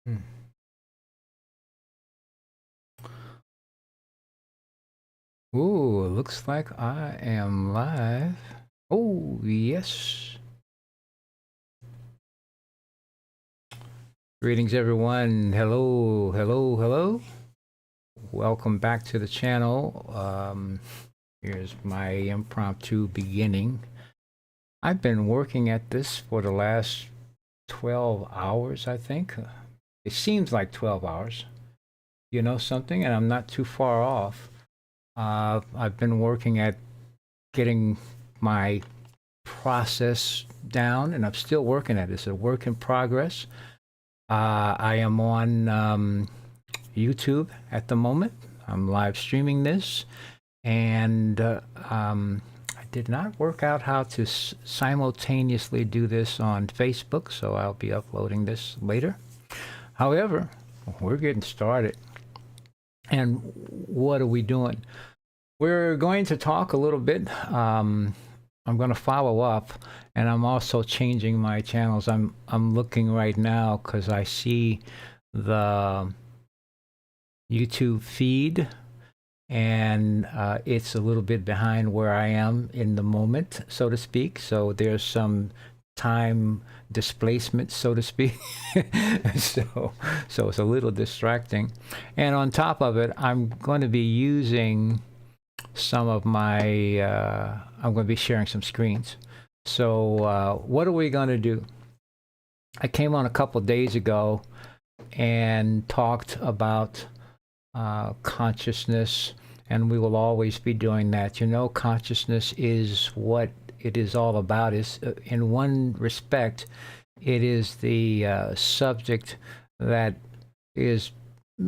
Hmm. Ooh, looks like I am live. Oh, yes. Greetings, everyone. Hello, hello, hello. Welcome back to the channel. Here's my impromptu beginning. I've been working at this for the last 12 hours, I think. It seems like 12 hours. You know something? And I'm not too far off. I've been working at getting my process down, and I'm still working at it. It's a work in progress. I am on YouTube at the moment. I'm live streaming this, and I did not work out how to simultaneously do this on Facebook, so I'll be uploading this later. However, we're getting started. And what are we doing? We're going to talk a little bit. I'm going to follow up, and I'm also changing my channels. I'm looking right now because I see the YouTube feed, and it's a little bit behind where I am in the moment, so to speak. So there's some time displacement, so to speak. so it's a little distracting. And on top of it, I'm going to be using some of my I'm going to be sharing some screens. So what are we going to do? I came on a couple days ago and talked about consciousness, and we will always be doing that. You know, consciousness is what it is all about. Is in one respect, it is the subject that is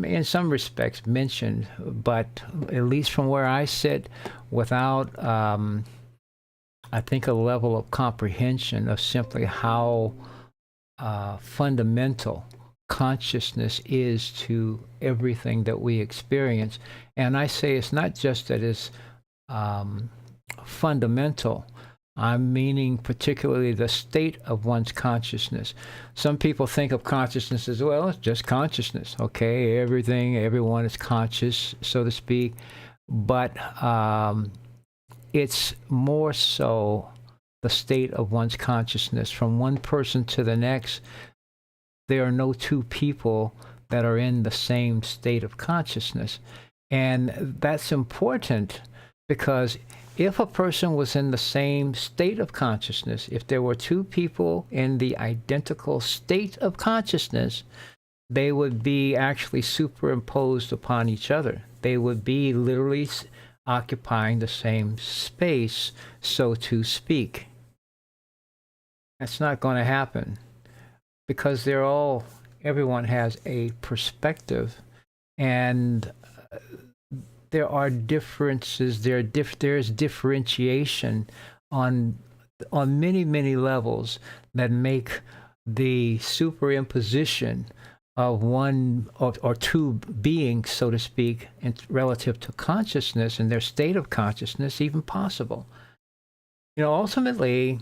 in some respects mentioned, but at least from where I sit, without I think a level of comprehension of simply how fundamental consciousness is to everything that we experience. And I say it's not just that it's fundamental. I'm meaning particularly the state of one's consciousness. Some people think of consciousness as, well, it's just consciousness. Okay, everyone is conscious, so to speak. But it's more so the state of one's consciousness. From one person to the next, there are no two people that are in the same state of consciousness. And that's important because if a person was in the same state of consciousness, if there were two people in the identical state of consciousness, they would be actually superimposed upon each other. They would be literally occupying the same space, so to speak. That's not going to happen because everyone has a perspective, and there are differences. There's differentiation on many levels that make the superimposition of one or two beings, so to speak, relative to consciousness and their state of consciousness even possible. You know, ultimately,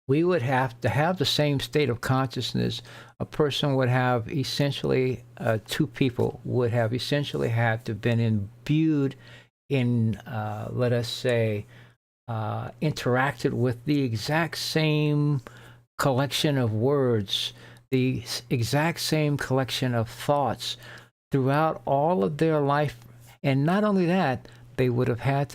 we would have to have the same state of consciousness. A person would have essentially, two people would have essentially had to have been imbued in, let us say, interacted with the exact same collection of words, the exact same collection of thoughts throughout all of their life. And not only that, they would have had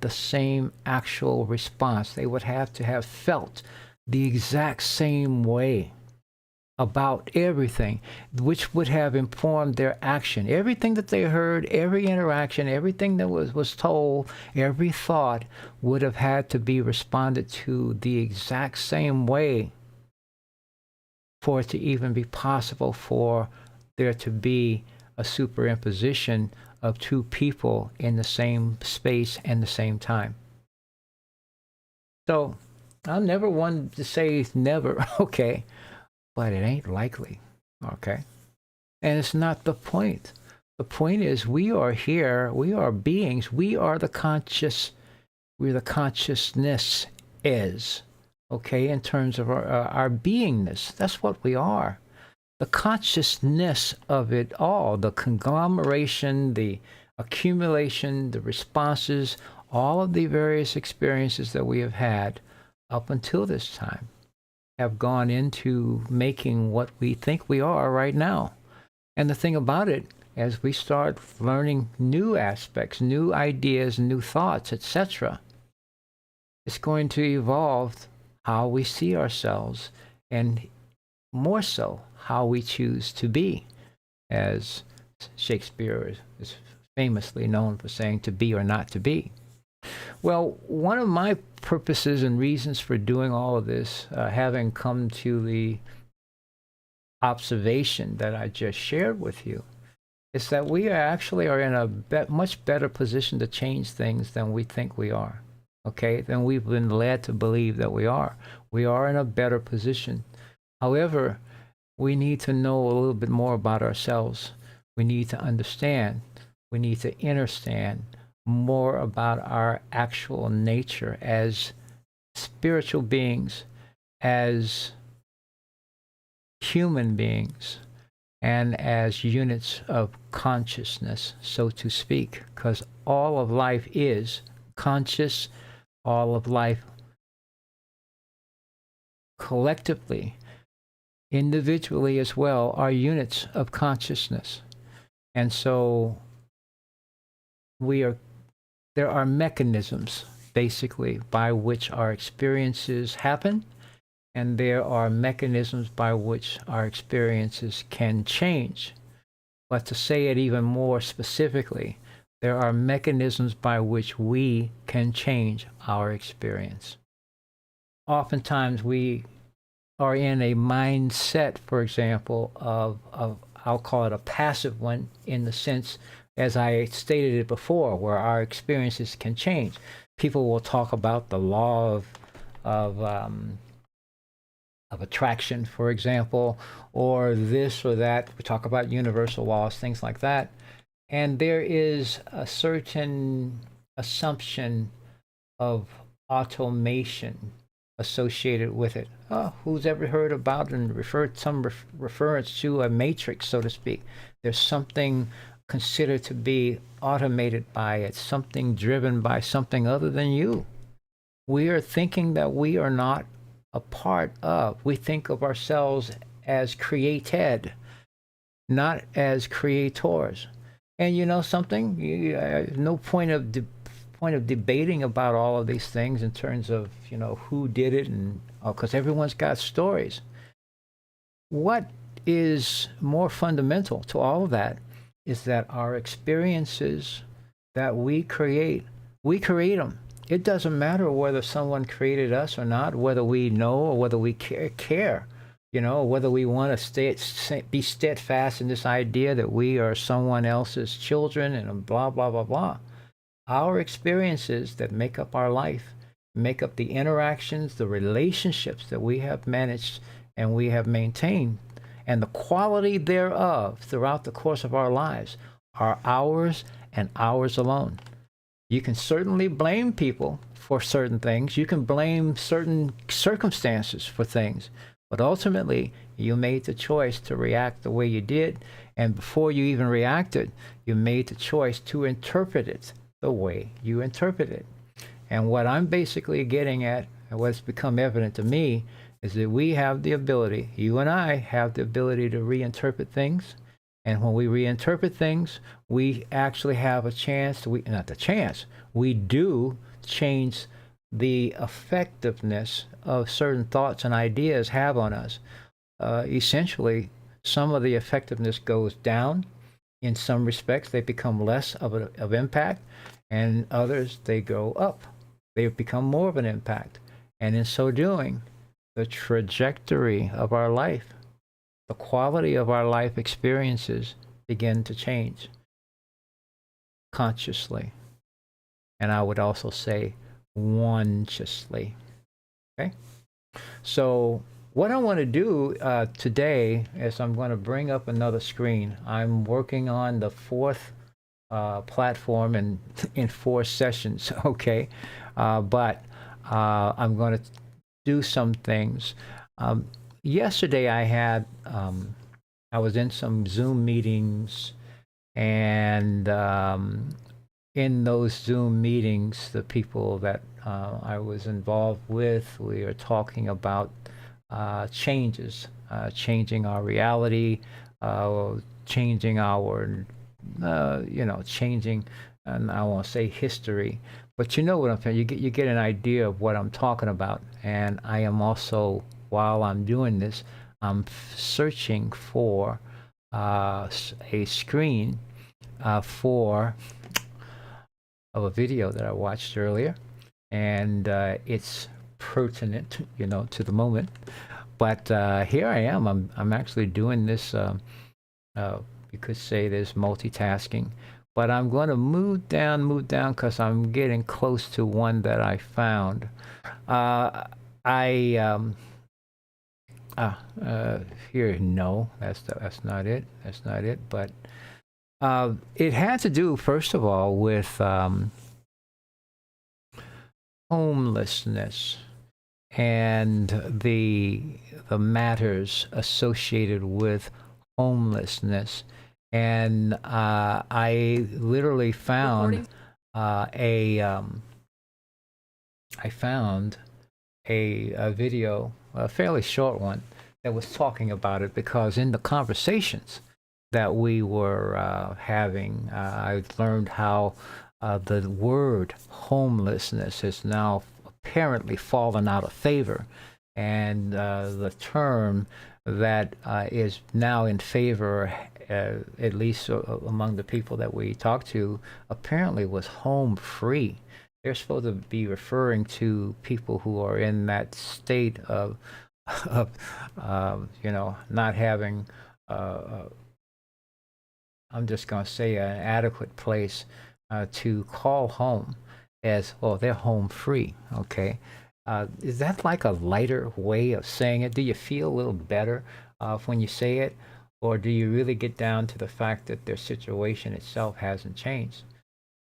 the same actual response. They would have to have felt the exact same way about everything, which would have informed their action. Everything that they heard, every interaction, everything that was told, every thought would have had to be responded to the exact same way for it to even be possible for there to be a superimposition of two people in the same space and the same time. So I'll never want to say never, okay, but it ain't likely, okay? And it's not the point. The point is we are here, we are beings, we are the consciousness is, okay, in terms of our beingness. That's what we are. the consciousness of it all, the conglomeration, the accumulation, the responses, all of the various experiences that we have had up until this time have gone into making what we think we are right now. And the thing about it, as we start learning new aspects, new ideas, new thoughts, etc., it's going to evolve how we see ourselves, and more so, how we choose to be, as Shakespeare is famously known for saying, to be or not to be. Well, one of my purposes and reasons for doing all of this, having come to the observation that I just shared with you, is that we are in a much better position to change things than we think we are. Okay, than we've been led to believe that we are. We are in a better position. However, we need to know a little bit more about ourselves. We need to understand. We need to understand more about our actual nature as spiritual beings, as human beings, and as units of consciousness, so to speak, because all of life is conscious. All of life collectively, individually as well, are units of consciousness. And so there are mechanisms, basically, by which our experiences happen, and there are mechanisms by which our experiences can change. But to say it even more specifically, there are mechanisms by which we can change our experience. Oftentimes we are in a mindset, for example, of I'll call it a passive one, in the sense, as I stated it before, where our experiences can change. People will talk about the law of attraction, for example, or this or that. We talk about universal laws, things like that. And there is a certain assumption of automation associated with it. Who's ever heard about and referred some reference to a matrix, so to speak? There's something considered to be automated by it, something driven by something other than you. We are thinking that we are not a part of. We think of ourselves as created, not as creators. And you know something? No point of debating about all of these things in terms of, you know, who did it, and because everyone's got stories. What is more fundamental to all of that is that our experiences that we create them. It doesn't matter whether someone created us or not, whether we know or whether we care. You know, whether we want to be steadfast in this idea that we are someone else's children and blah, blah, blah, blah. Our experiences that make up our life, make up the interactions, the relationships that we have managed and we have maintained, and the quality thereof throughout the course of our lives are ours and ours alone. You can certainly blame people for certain things. You can blame certain circumstances for things. But ultimately, you made the choice to react the way you did. And before you even reacted, you made the choice to interpret it the way you interpret it. And what I'm basically getting at, and what's become evident to me, is that we have the ability, you and I have the ability to reinterpret things. And when we reinterpret things, we actually have a chance, we do change the effectiveness of certain thoughts and ideas have on us. Essentially, some of the effectiveness goes down. In some respects, they become less of impact, and others, they go up. They become more of an impact. And in so doing, the trajectory of our life, the quality of our life experiences begin to change consciously. And I would also say consciously. Okay? So what I want to do today is I'm going to bring up another screen. I'm working on the fourth platform in 4 sessions, okay? But I'm going to do some things. Yesterday I had I was in some Zoom meetings, and in those Zoom meetings, the people that I was involved with, we are talking about changes, changing our reality, changing our, changing, and I won't say history, but you know what I'm saying. You get an idea of what I'm talking about, and I am also, while I'm doing this, I'm searching for a screen for of a video that I watched earlier, and it's pertinent, to the moment. But here I am. I'm actually doing this. You could say this multitasking, but I'm going to move down, because I'm getting close to one that I found. I Here, no, that's not it. That's not it. But it had to do, first of all, with homelessness and the matters associated with homelessness. And I literally found I found a video, a fairly short one, that was talking about it, because in the conversations that we were having, I learned how the word homelessness has now apparently fallen out of favor, and the term that is now in favor, at least among the people that we talked to, apparently was home free. They're supposed to be referring to people who are in that state of, of not having, I'm just going to say, an adequate place to call home, as well. They're home free. Okay. Is that like a lighter way of saying it? Do you feel a little better when you say it? Or do you really get down to the fact that their situation itself hasn't changed?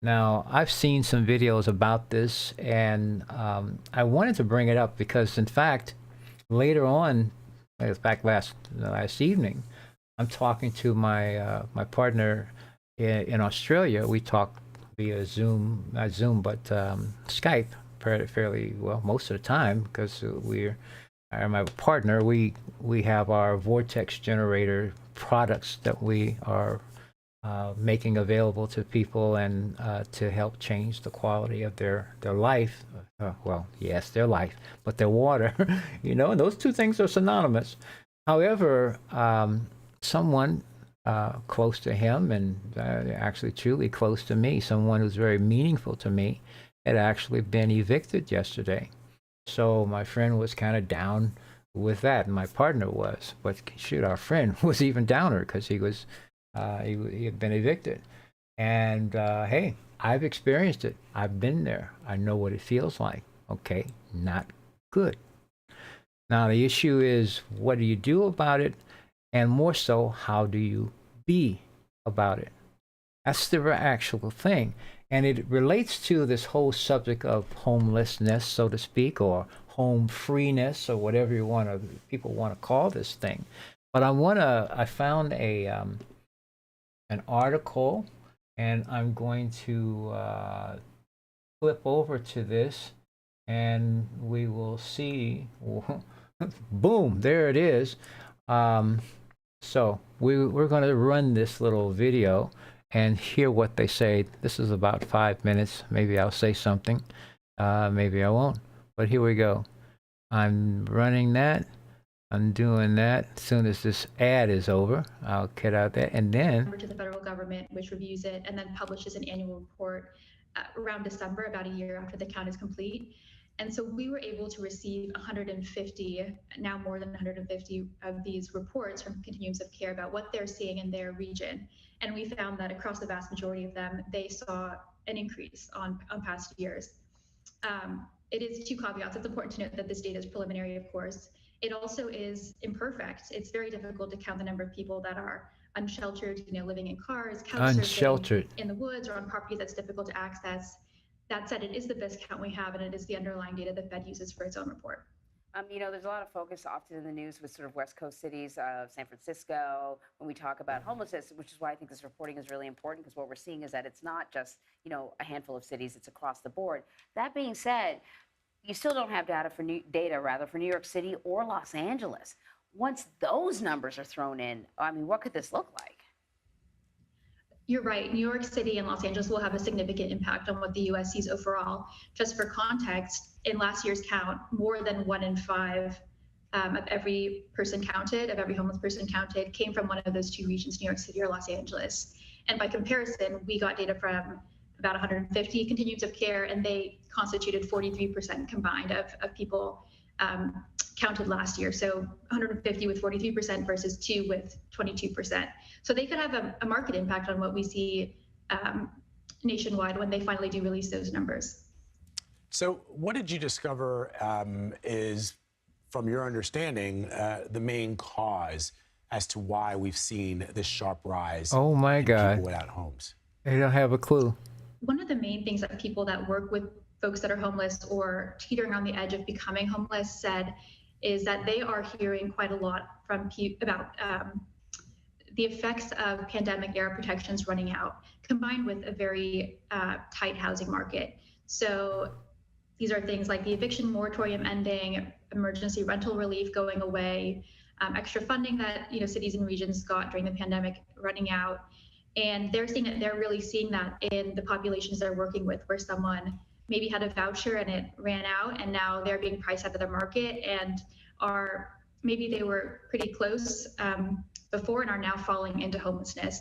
Now, I've seen some videos about this, and I wanted to bring it up because, in fact, later on, in fact, last evening, I'm talking to my partner in Australia. We talk via Zoom, not Zoom, but Skype, fairly well most of the time, because I'm my partner. We have our vortex generator products that we are making available to people, and to help change the quality of their life. Well, yes, their life, but their water. And those two things are synonymous. However, someone close to him, and actually truly close to me, someone who's very meaningful to me, had actually been evicted yesterday. So my friend was kind of down with that, and my partner was. But shoot, our friend was even downer, because he had been evicted. And hey, I've experienced it. I've been there. I know what it feels like. Okay, not good. Now the issue is, what do you do about it? And more so, how do you be about it? That's the actual thing. And it relates to this whole subject of homelessness, so to speak, or home freeness, or whatever people want to call this thing. But I found an article, and I'm going to flip over to this, and we will see. Boom, there it is. So we're going to run this little video and hear what they say. This is about 5 minutes. Maybe I'll say something. Maybe I won't. But here we go. I'm running that. I'm doing that. As soon as this ad is over, I'll get out there, and then to the federal government, which reviews it and then publishes an annual report around December, about a year after the count is complete. And so we were able to receive 150, now more than 150 of these reports from continuums of care about what they're seeing in their region. And we found that across the vast majority of them, they saw an increase on past years. It is two caveats. It's important to note that this data is preliminary, of course. It also is imperfect. It's very difficult to count the number of people that are unsheltered, living in cars, couch surfing in the woods, or on property that's difficult to access. That said, it is the best count we have, and it is the underlying data the Fed uses for its own report. There's a lot of focus often in the news with sort of West Coast cities of San Francisco when we talk about homelessness, which is why I think this reporting is really important because what we're seeing is that it's not just, a handful of cities, it's across the board. That being said, you still don't have data for New York City or Los Angeles. Once those numbers are thrown in, what could this look like? You're right. New York City and Los Angeles will have a significant impact on what the US sees overall. Just for context, in last year's count, more than 1 in 5 of every person counted, of every homeless person counted, came from one of those two regions, New York City or Los Angeles. And by comparison, we got data from about 150 continuums of care, and they constituted 43% combined of people counted last year. So 150 with 43% versus 2 with 22%. So they could have a market impact on what we see nationwide when they finally do release those numbers. So what did you discover is, from your understanding, the main cause as to why we've seen this sharp rise Oh my in God. people without homes? They don't have a clue. One of the main things that people that work with folks that are homeless or teetering on the edge of becoming homeless said is that they are hearing quite a lot from about the effects of pandemic era protections running out, combined with a very tight housing market. So these are things like the eviction moratorium ending, emergency rental relief going away, extra funding that cities and regions got during the pandemic running out. And they're really seeing that in the populations they're working with, where someone maybe had a voucher and it ran out, and now they're being priced out of the market and maybe they were pretty close before and are now falling into homelessness.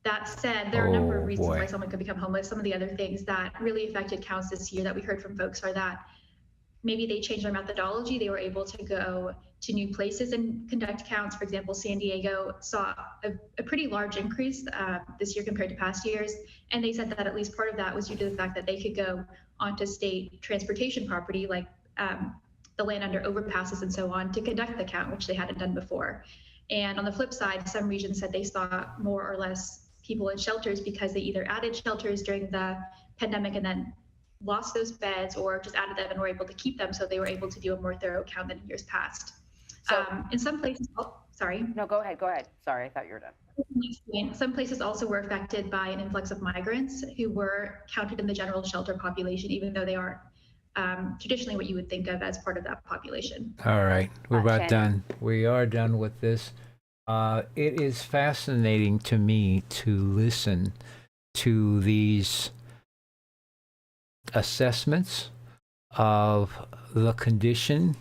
That said, there are a number of reasons why someone could become homeless. Some of the other things that really affected counts this year that we heard from folks are that maybe they changed their methodology. They were able to go to new places and conduct counts. For example, San Diego saw a pretty large increase this year compared to past years. And they said that at least part of that was due to the fact that they could go onto state transportation property, like the land under overpasses and so on, to conduct the count, which they hadn't done before. And on the flip side, some regions said they saw more or less people in shelters because they either added shelters during the pandemic and then lost those beds, or just added them and were able to keep them, so they were able to do a more thorough count than in years past. So, in some places, sorry. No, go ahead. Sorry, I thought you were done. Some places also were affected by an influx of migrants who were counted in the general shelter population, even though they aren't traditionally what you would think of as part of that population. All right, we're about done. We are done with this. It is fascinating to me to listen to these assessments of the condition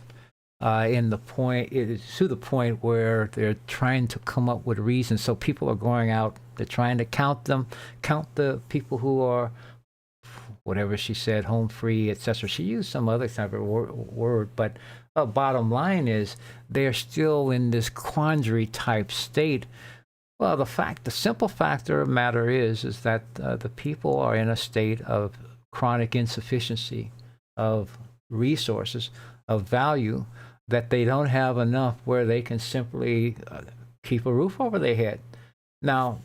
to the point where they're trying to come up with reasons. So people are going out, they're trying to count the people who are, whatever she said, home free, etc. She used some other type of word, but bottom line is they're still in this quandary type state. Well, the simple fact of the matter is that the people are in a state of chronic insufficiency of resources, of value, that they don't have enough where they can simply keep a roof over their head. Now,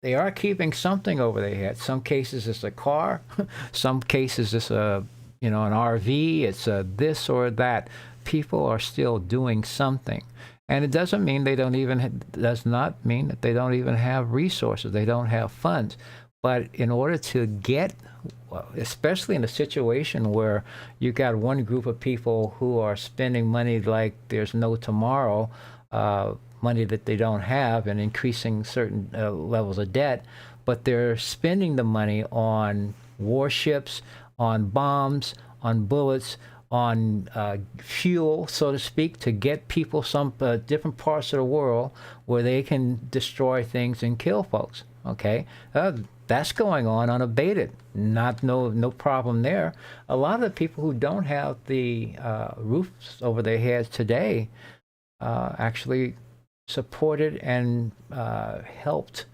they are keeping something over their head. Some cases it's a car, some cases it's an RV, it's a this or that. People are still doing something. And it does not mean that they don't even have resources, they don't have funds. But in order to get, especially in a situation where you got one group of people who are spending money like there's no tomorrow, money that they don't have, and increasing certain levels of debt, but they're spending the money on warships, on bombs, on bullets, on fuel, so to speak, to get people some different parts of the world where they can destroy things and kill folks. Okay, that's going on unabated. No problem there. A lot of the people who don't have the roofs over their heads today actually supported and helped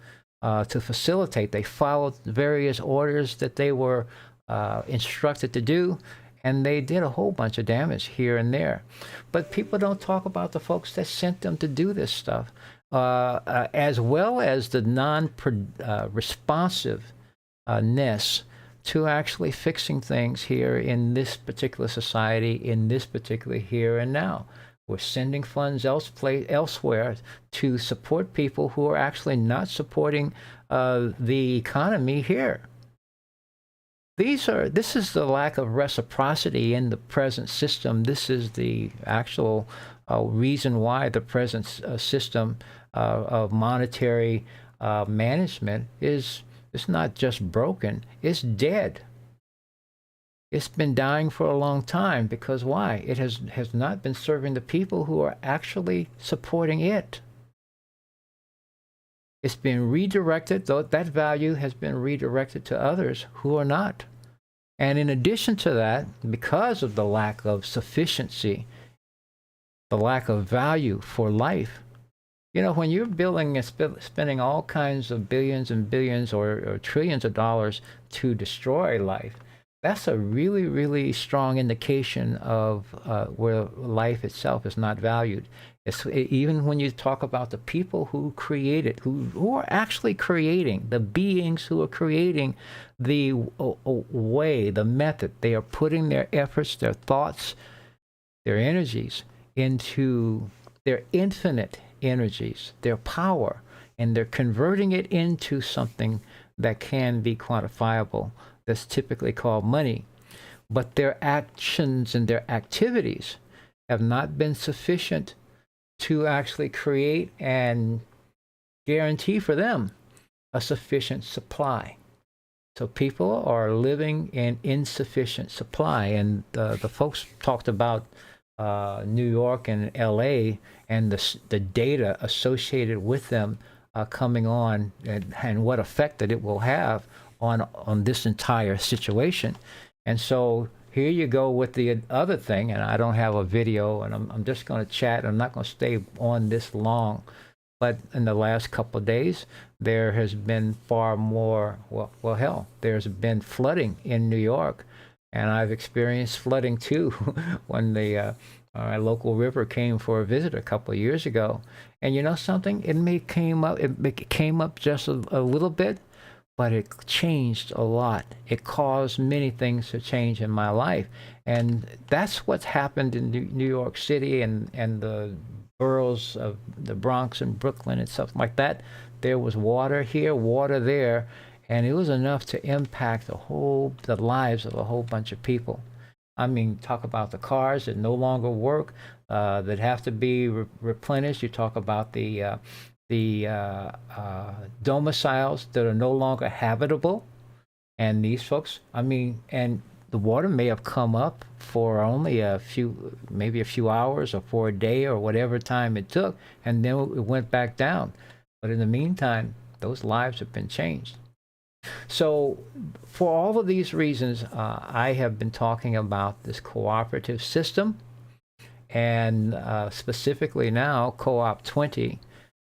to facilitate. They followed various orders that they were instructed to do, and they did a whole bunch of damage here and there. But people don't talk about the folks that sent them to do this stuff, as well as the non-responsiveness to actually fixing things here in this particular society, in this particular here and now. We're sending funds elsewhere to support people who are actually not supporting the economy here. This is the lack of reciprocity in the present system. This is the actual reason why the present system of monetary management is not just broken, it's dead. It's been dying for a long time because why? It has not been serving the people who are actually supporting it. It's been redirected, though that value has been redirected to others who are not. And in addition to that, because of the lack of sufficiency, the lack of value for life, you know, when you're building and spending all kinds of billions and billions or trillions of dollars to destroy life, that's a really, really strong indication of where life itself is not valued. Even when you talk about the people who create it, who are actually creating, the beings who are creating the way, the method, they are putting their efforts, their thoughts, their energies into their infinite energies, their power, and they're converting it into something that can be quantifiable. That's typically called money. But their actions and their activities have not been sufficient to actually create and guarantee for them a sufficient supply. So people are living in insufficient supply. And the folks talked about New York and LA and the data associated with them coming on and what effect that it will have on this entire situation. And so here you go with the other thing, and I don't have a video, and I'm just going to chat. I'm not going to stay on this long. But in the last couple of days, there has been far more, well, hell, there's been flooding in New York. And I've experienced flooding too when the local river came for a visit a couple of years ago. And you know something? It came up just a little bit, but it changed a lot. It caused many things to change in my life. And that's what's happened in New York City and the boroughs of the Bronx and Brooklyn and stuff like that. There was water here, water there, and it was enough to impact the lives of a whole bunch of people. I mean, talk about the cars that no longer work, that have to be replenished. You talk about the domiciles that are no longer habitable. And these folks, I mean, and the water may have come up for only maybe a few hours or for a day or whatever time it took, and then it went back down. But in the meantime, those lives have been changed. So for all of these reasons, I have been talking about this cooperative system, and specifically now, Co-op 20.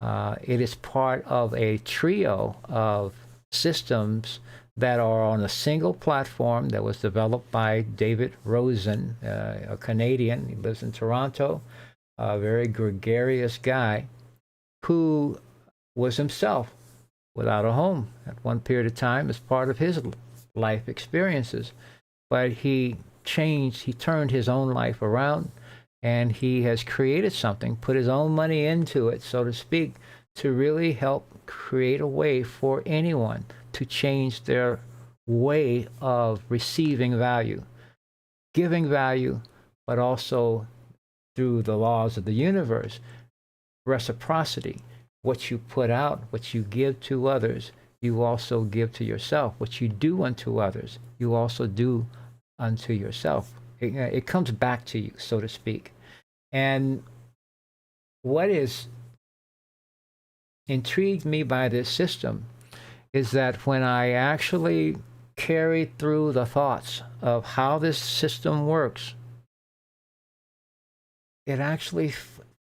It is part of a trio of systems that are on a single platform that was developed by David Rosen, a Canadian. He lives in Toronto, a very gregarious guy who was himself without a home at one period of time as part of his life experiences. But he turned his own life around, and he has created something, put his own money into it, so to speak, to really help create a way for anyone to change their way of receiving value, giving value, but also through the laws of the universe, reciprocity. What you put out, what you give to others, you also give to yourself. What you do unto others, you also do unto yourself. It comes back to you, so to speak. And what is intrigued me by this system is that when I actually carried through the thoughts of how this system works, it actually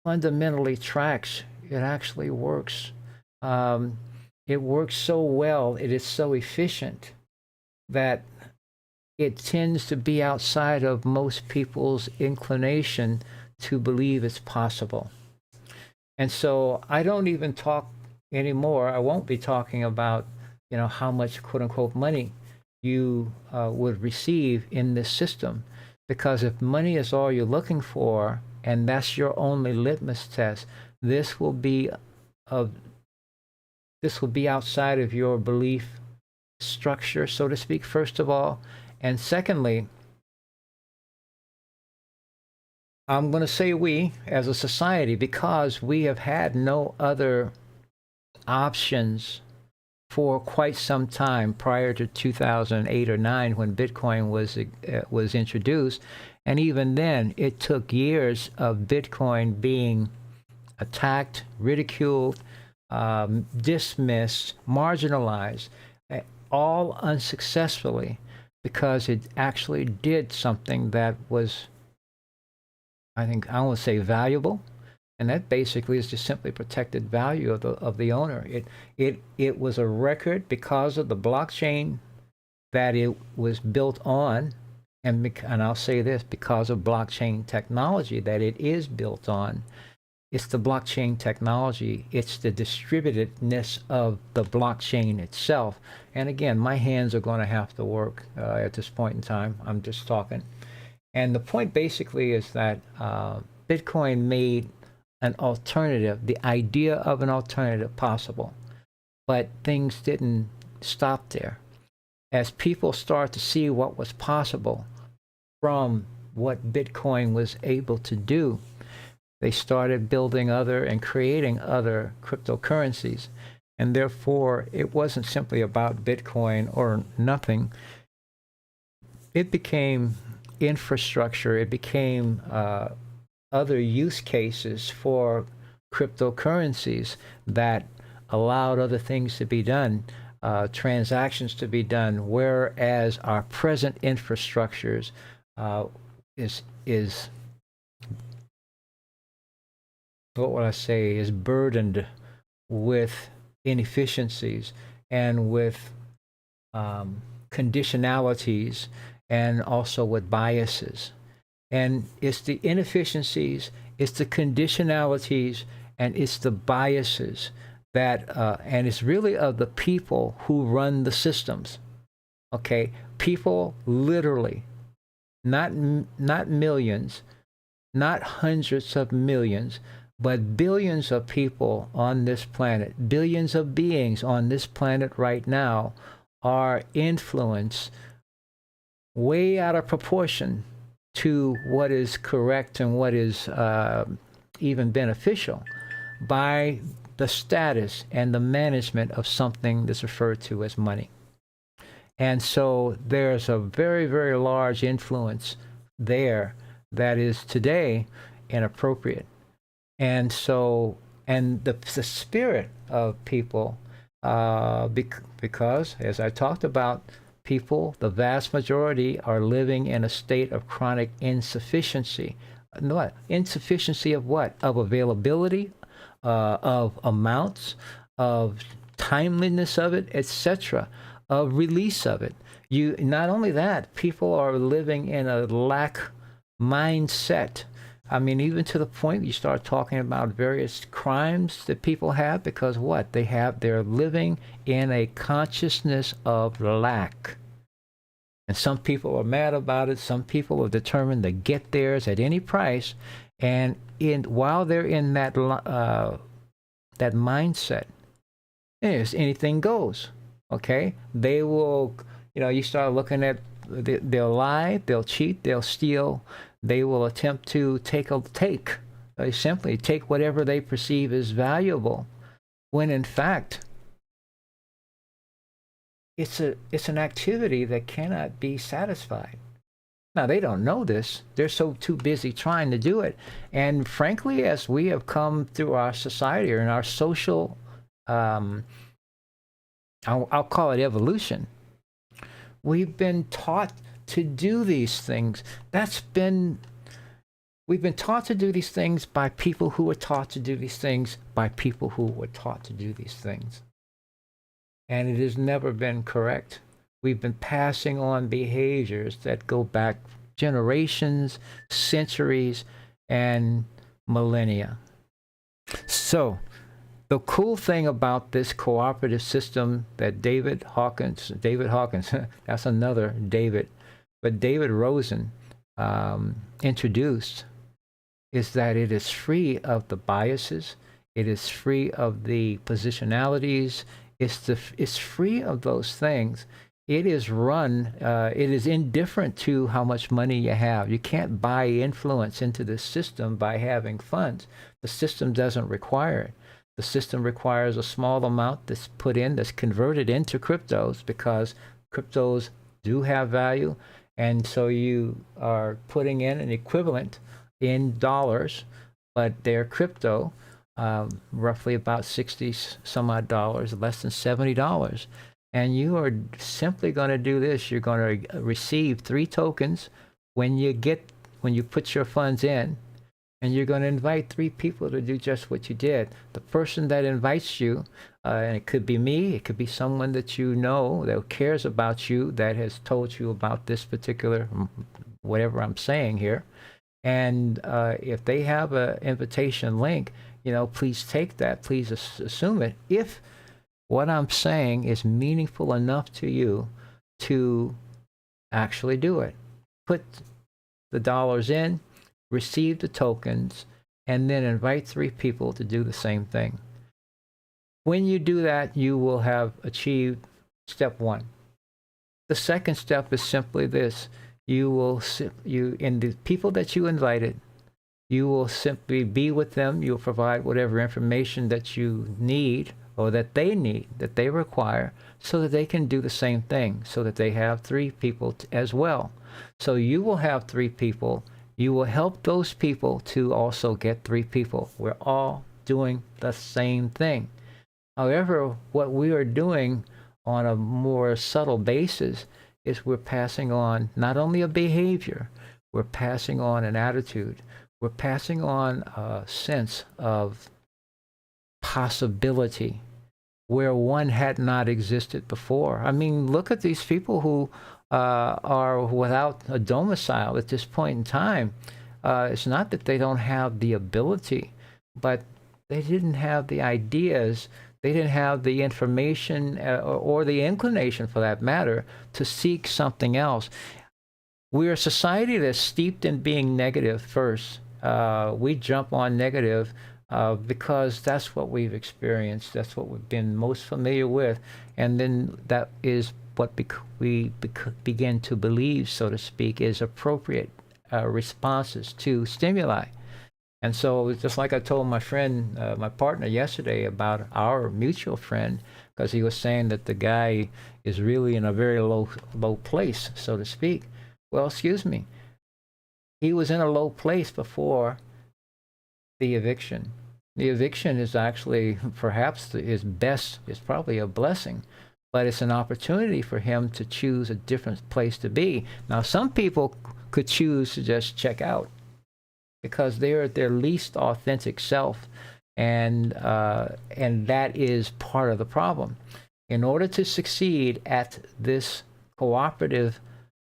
fundamentally tracks. It actually works. It works so well, it is so efficient that it tends to be outside of most people's inclination to believe it's possible. And so I don't even talk anymore. I won't be talking about, how much quote unquote money you would receive in this system. Because if money is all you're looking for, and that's your only litmus test, this will be of this will be outside of your belief structure, so to speak, first of all. And secondly, I'm going to say we as a society, because we have had no other options for quite some time prior to 2008 or 9 when Bitcoin was introduced. And even then, it took years of Bitcoin being attacked, ridiculed, dismissed, marginalized, all unsuccessfully, because it actually did something that was, I think, I won't say valuable, and that basically is just simply protected value of the owner. It was a record because of the blockchain that it was built on, and I'll say this, because of blockchain technology that it is built on. It's the blockchain technology. It's the distributedness of the blockchain itself. And again, my hands are going to have to work at this point in time. I'm just talking. And the point basically is that Bitcoin made an alternative, the idea of an alternative possible. But things didn't stop there. As people start to see what was possible from what Bitcoin was able to do, they started building other and creating other cryptocurrencies. And therefore, it wasn't simply about Bitcoin or nothing. It became infrastructure. It became other use cases for cryptocurrencies that allowed other things to be done, transactions to be done, whereas our present infrastructures is what would I say, is burdened with inefficiencies and with conditionalities, and also with biases. And it's the inefficiencies, it's the conditionalities, and it's the biases that, and it's really of the people who run the systems. Okay, people literally, not millions, not hundreds of millions, but billions of people on this planet, billions of beings on this planet right now are influenced way out of proportion to what is correct and what is even beneficial by the status and the management of something that's referred to as money. And so there's a very, very large influence there that is today inappropriate. And so, and the spirit of people, because as I talked about, people, the vast majority are living in a state of chronic insufficiency. What? Insufficiency of what? Of availability, of amounts, of timeliness of it, etc., of release of it. You, not only that, people are living in a lack mindset. I mean, even to the point you start talking about various crimes that people have, because what? They're living in a consciousness of lack. And some people are mad about it. Some people are determined to get theirs at any price. And while they're in that mindset, anything goes. Okay? They will, you start looking at, they'll lie, they'll cheat, they'll steal. They will attempt to they simply take whatever they perceive as valuable, when in fact, it's an activity that cannot be satisfied. Now, they don't know this. They're so too busy trying to do it. And frankly, as we have come through our society or in our social, I'll call it evolution, we've been taught to do these things. We've been taught to do these things by people who were taught to do these things by people who were taught to do these things. And it has never been correct. We've been passing on behaviors that go back generations, centuries, and millennia. So The cool thing about this cooperative system that David Hawkins, that's another David, but David Rosen introduced, is that it is free of the biases, it is free of the positionalities, it's free of those things. It is run, it is indifferent to how much money you have. You can't buy influence into this system by having funds. The system doesn't require it. The system requires a small amount that's put in, that's converted into cryptos, because cryptos do have value. And so you are putting in an equivalent in dollars, but they're crypto, roughly about 60 some odd dollars, less than $70. And you are simply going to do this. You're going to receive 3 tokens when you put your funds in, and you're going to invite 3 people to do just what you did. The person that invites you, and it could be me, it could be someone that you know that cares about you, that has told you about this particular, whatever I'm saying here. And if they have an invitation link, please take that, please assume it. If what I'm saying is meaningful enough to you to actually do it, put the dollars in, receive the tokens, and then invite 3 people to do the same thing. When you do that, you will have achieved step 1. The second step is simply this. In the people that you invited, you will simply be with them. You'll provide whatever information that you need, or that they need, that they require, so that they can do the same thing, so that they have 3 people as well. So you will have 3 people. You will help those people to also get 3 people. We're all doing the same thing. However, what we are doing on a more subtle basis is we're passing on not only a behavior, we're passing on an attitude. We're passing on a sense of possibility where one had not existed before. I mean, look at these people who are without a domicile at this point in time. It's not that they don't have the ability, but they didn't have the ideas, they didn't have the information or the inclination, for that matter, to seek something else. We're a society that's steeped in being negative first. We jump on negative because that's what we've experienced. That's what we've been most familiar with. And then that is what we begin to believe, so to speak, is appropriate responses to stimuli. And so, just like I told my friend, my partner yesterday, about our mutual friend, because he was saying that the guy is really in a very low place, so to speak. Well, excuse me. He was in a low place before the eviction. The eviction is actually perhaps his best, is probably a blessing, but it's an opportunity for him to choose a different place to be. Now, some people could choose to just check out because they're at their least authentic self, and that is part of the problem. In order to succeed at this cooperative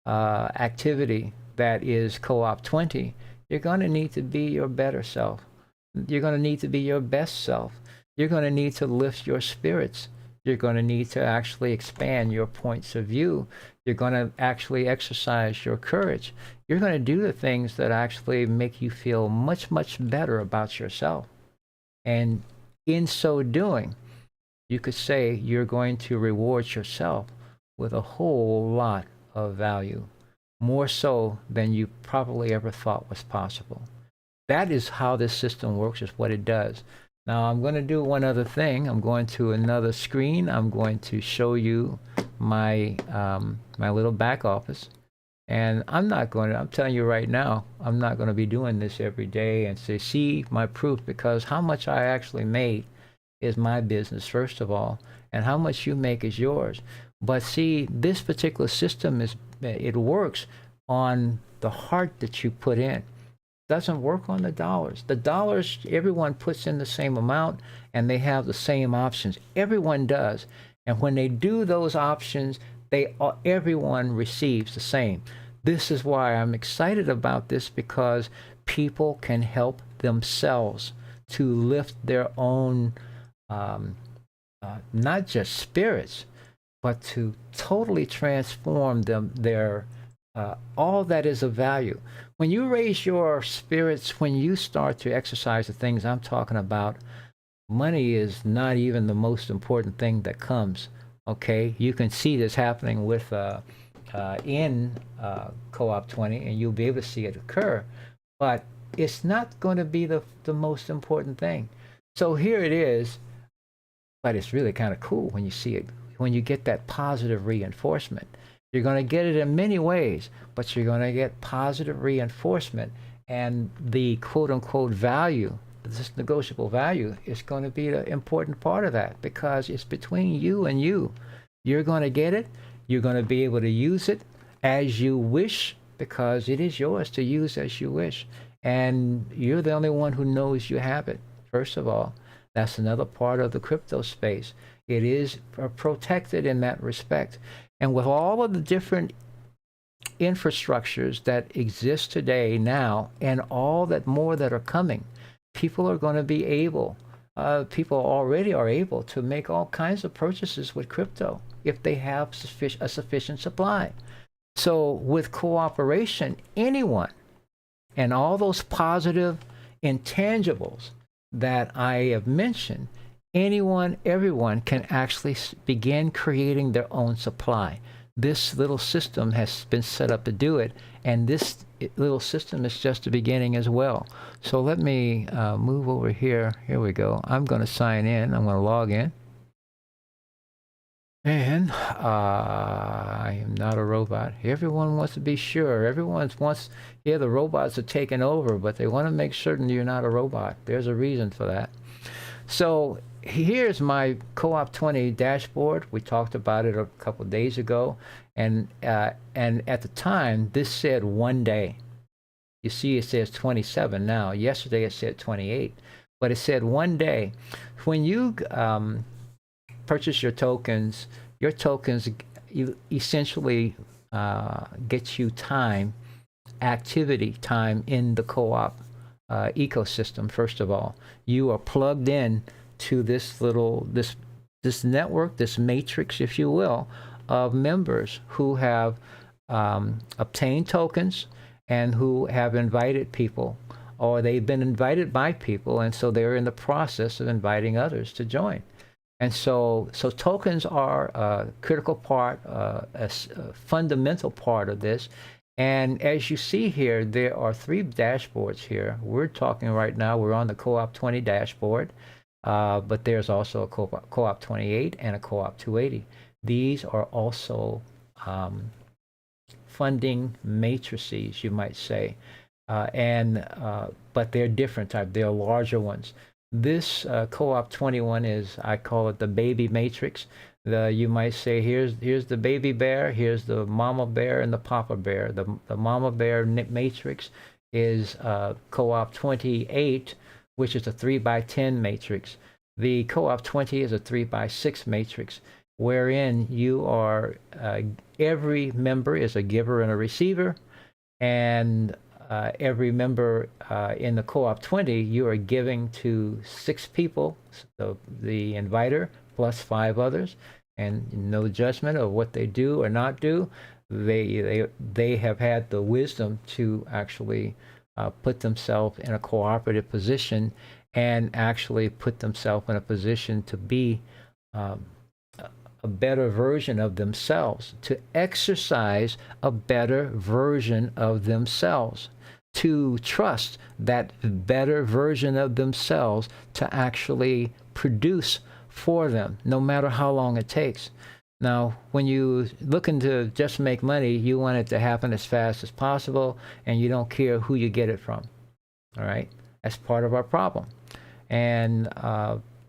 activity that is Co-op 20, you're going to need to be your better self. You're going to need to be your best self. You're going to need to lift your spirits. You're going to need to actually expand your points of view. You're going to actually exercise your courage. You're going to do the things that actually make you feel much, much better about yourself. And in so doing, you could say you're going to reward yourself with a whole lot of value, more so than you probably ever thought was possible. That is how this system works, is what it does. Now, I'm going to do one other thing. I'm going to another screen. I'm going to show you my my little back office. And I'm telling you right now, I'm not going to be doing this every day and say, see my proof, because how much I actually made is my business, first of all, and how much you make is yours. But see, this particular system it works on the heart that you put in. Doesn't work on the dollars. The dollars, everyone puts in the same amount and they have the same options. Everyone does. And when they do those options, everyone receives the same. This is why I'm excited about this, because people can help themselves to lift their own not just spirits, but to totally transform them, their all that is of value. When you raise your spirits, when you start to exercise the things I'm talking about, money is not even the most important thing that comes. Okay, you can see this happening with in Co-op 20, and you'll be able to see it occur. But it's not going to be the most important thing. So here it is, but it's really kind of cool when you see it, when you get that positive reinforcement. You're going to get it in many ways, but you're going to get positive reinforcement, and the quote unquote value, this negotiable value, is going to be the important part of that, because it's between you and you. You're going to get it. You're going to be able to use it as you wish, because it is yours to use as you wish. And you're the only one who knows you have it, first of all. That's another part of the crypto space. It is protected in that respect. And with all of the different infrastructures that exist today now, and all that more that are coming, people are going to be able, people already are able to make all kinds of purchases with crypto if they have a sufficient supply. So with cooperation, anyone, and all those positive intangibles that I have mentioned, anyone, everyone can actually begin creating their own supply. This little system has been set up to do it, and this little system is just the beginning as well. So let me move over here. Here we go. I'm going to sign in. I'm going to log in. And I am not a robot. Everyone wants to be sure. Everyone wants, yeah, the robots are taking over, but they want to make certain you're not a robot. There's a reason for that. So here's my Co-op 20 dashboard. We talked about it a couple of days ago. And at the time, this said 1 day. You see, it says 27 now. Yesterday, it said 28. But it said 1 day. When you purchase your tokens essentially get you time, activity time in the co-op ecosystem. First of all, you are plugged in to this network, this matrix, if you will, of members who have obtained tokens and who have invited people, or they've been invited by people, and so they're in the process of inviting others to join. And so tokens are a critical part, a fundamental part of this. And as you see here, there are 3 dashboards here. We're talking right now, we're on the Co-op 20 dashboard, but there's also a Co-op 28 and a Co-op 280. These are also funding matrices, you might say, but they're different type. They're larger ones. This Co-op 21 is, I call it the baby matrix. You might say, here's the baby bear, here's the mama bear, and the papa bear. The mama bear matrix is Co-op 28, which is a 3x10 matrix. The Co-op 20 is a 3x6 matrix, wherein you are, every member is a giver and a receiver, and every member in the Co-op 20, you are giving to 6 people, the inviter plus 5 others, and no judgment of what they do or not do. They have had the wisdom to actually put themselves in a cooperative position, and actually put themselves in a position to be a better version of themselves, to exercise a better version of themselves, to trust that better version of themselves to actually produce for them, no matter how long it takes. Now, when you looking to just make money, you want it to happen as fast as possible, and you don't care who you get it from. All right? That's part of our problem. And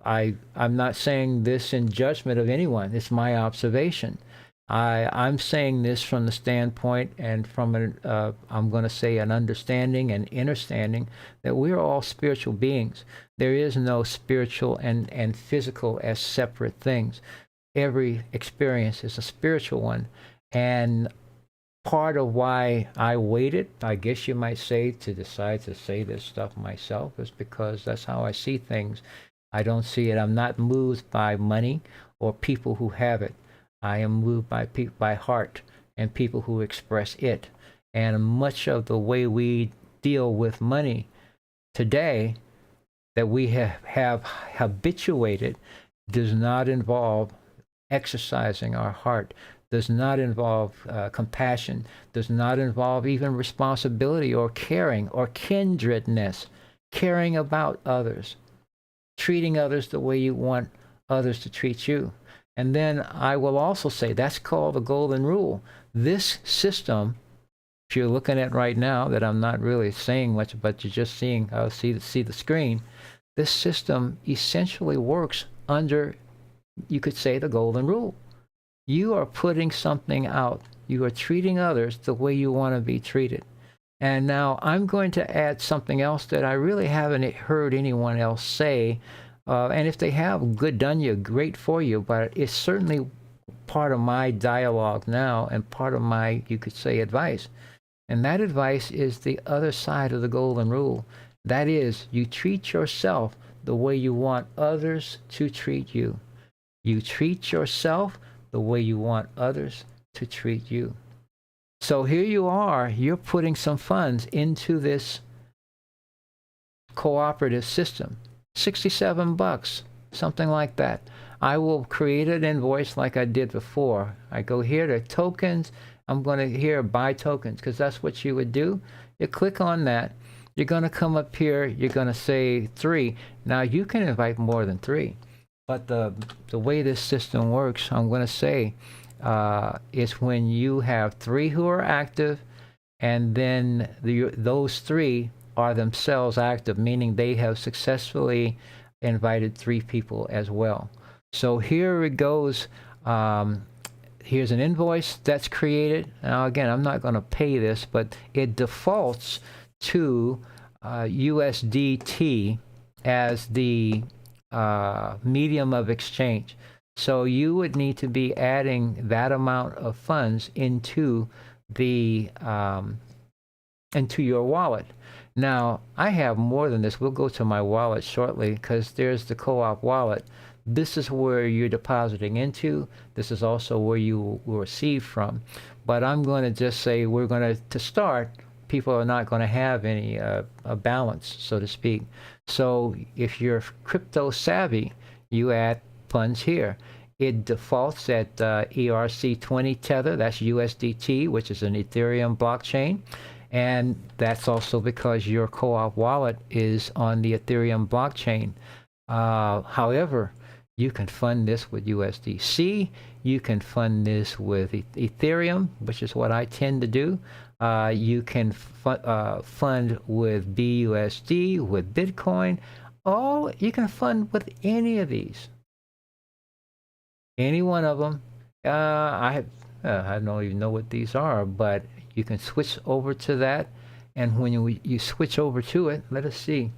I'm not saying this in judgment of anyone. It's my observation. I'm saying this from the standpoint and from I'm going to say an understanding and understanding that we're all spiritual beings. There is no spiritual and physical as separate things. Every experience is a spiritual one. And part of why I waited, I guess you might say, to decide to say this stuff myself is because that's how I see things. I don't see it. I'm not moved by money or people who have it. I am moved by heart and people who express it. And much of the way we deal with money today that we have habituated does not involve exercising our heart, does not involve compassion, does not involve even responsibility or caring or kindredness, caring about others, treating others the way you want others to treat you. And then I will also say that's called the golden rule. This system, if you're looking at right now, that I'm not really saying much, but you're just seeing, see the screen. This system essentially works under, you could say, the golden rule. You are putting something out. You are treating others the way you want to be treated. And now I'm going to add something else that I really haven't heard anyone else say. And if they have, good done you, great for you. But it's certainly part of my dialogue now and part of my, you could say, advice. And that advice is the other side of the golden rule. That is, you treat yourself the way you want others to treat you. You treat yourself the way you want others to treat you. So here you are, you're putting some funds into this cooperative system. $67, something like that. I will create an invoice like I did before. I go here to tokens. I'm going to here buy tokens, because that's what you would do. You click on that. You're going to come up here. You're going to say 3. Now you can invite more than 3. But the way this system works, I'm going to say, is when you have 3 who are active, and then those 3 are themselves active, meaning they have successfully invited 3 people as well. So here it goes. Here's an invoice that's created. Now again, I'm not going to pay this, but it defaults to USDT as the medium of exchange. So you would need to be adding that amount of funds into the into your wallet. Now I have more than this. We'll go to my wallet shortly, because there's the co-op wallet. This is where you're depositing into. This is also where you will receive from. But I'm going to just say we're going to start, people are not going to have any a balance, so to speak. So if you're crypto savvy, you add funds here. It defaults at ERC20 Tether, that's USDT, which is an Ethereum blockchain. And that's also because your co-op wallet is on the Ethereum blockchain. However, you can fund this with USDC. You can fund this with Ethereum, which is what I tend to do. You can fund with BUSD, with Bitcoin. You can fund with any of these. Any one of them. I don't even know what these are, but you can switch over to that. And when you switch over to it, let us see.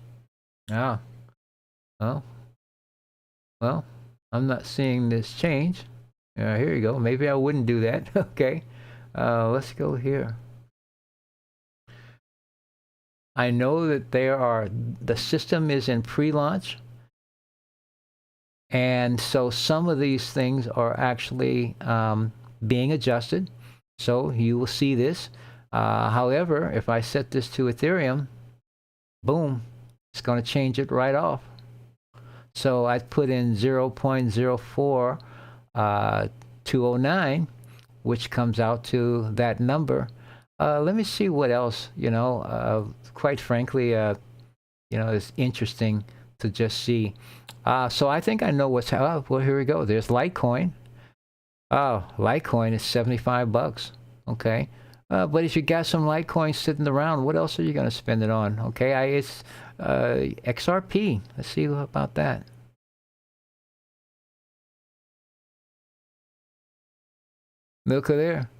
Well, I'm not seeing this change. Here you go. Maybe I wouldn't do that. Okay. Let's go here. I know that the system is in pre-launch. And so some of these things are actually being adjusted. So you will see this. However, if I set this to Ethereum, boom, it's going to change it right off. So I put in 0.04209, which comes out to that number. Let me see what else, quite frankly, it's interesting to just see. So I think I know what's, well, here we go. There's Litecoin. Litecoin is $75. Okay. But if you got some Litecoin sitting around, what else are you going to spend it on? Okay. It's XRP. Let's see about that. Look at there.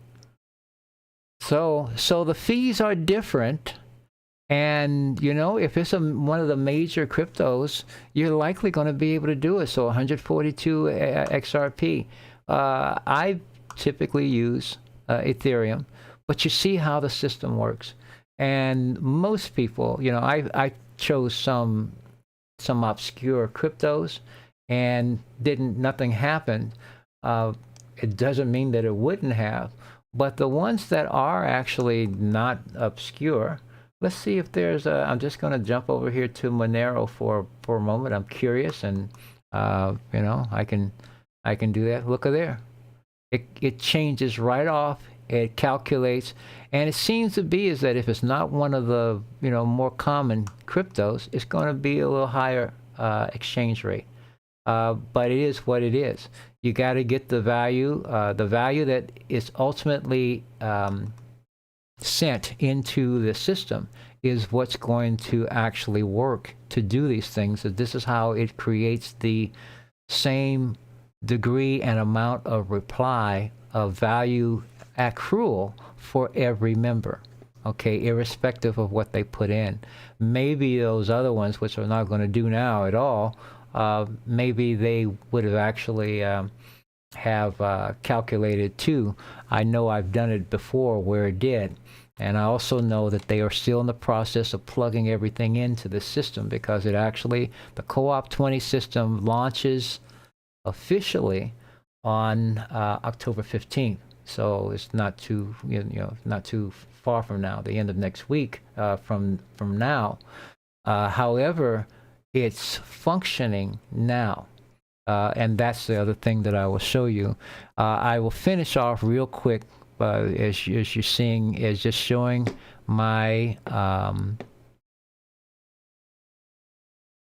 So the fees are different. And, if it's one of the major cryptos, you're likely going to be able to do it. So 142 XRP. I typically use Ethereum, but you see how the system works. And most people, I chose some some obscure cryptos and nothing happened, it doesn't mean that it wouldn't have. But the ones that are actually not obscure, let's see if there's a, I'm just going to jump over here to Monero for a moment. I'm curious, and you know, I can do that. Look at there. It changes right off. It calculates, and it seems to be is that if it's not one of the, you know, more common cryptos, it's going to be a little higher exchange rate. But it is what it is. You got to get the value that is ultimately sent into the system is what's going to actually work to do these things. So this is how it creates the same degree and amount of reply of value accrual for every member, okay, irrespective of what they put in. Maybe those other ones, which are not going to do now at all, maybe they would have actually have calculated too. I know I've done it before where it did. And I also know that they are still in the process of plugging everything into the system, because it actually, the Co-op 20 system launches officially on October 15th. So it's not too, not too far from now, the end of next week from now. However, it's functioning now. And that's the other thing that I will show you. I will finish off real quick, as you're seeing, is just showing my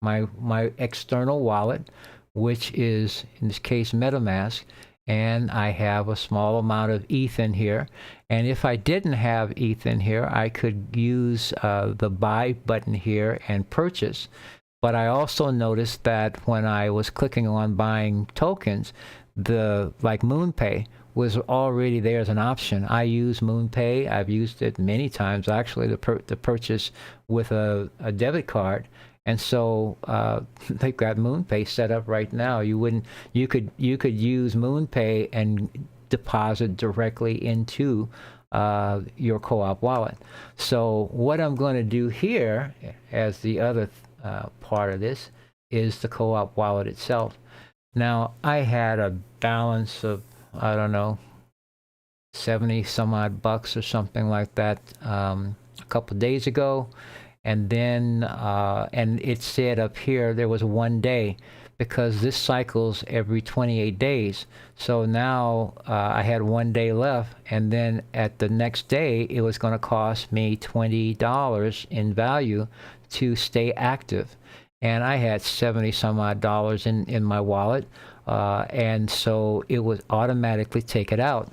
my external wallet, which is in this case MetaMask, and I have a small amount of ETH in here. And if I didn't have ETH in here, I could use the buy button here and purchase. But I also noticed that when I was clicking on buying tokens, the like MoonPay was already there as an option. I use MoonPay. I've used it many times actually to purchase with a debit card. And so they've got MoonPay set up right now. You could use MoonPay and deposit directly into your Co-op wallet. So what I'm going to do here, as the other part of this, is the Co-op wallet itself. Now I had a balance of, I don't know, 70 some odd bucks or something like that a couple of days ago. And then, and it said up here, there was 1 day, because this cycles every 28 days. So now I had 1 day left, and then at the next day, it was going to cost me $20 in value to stay active. And I had 70 some odd dollars in my wallet. And so it would automatically take it out.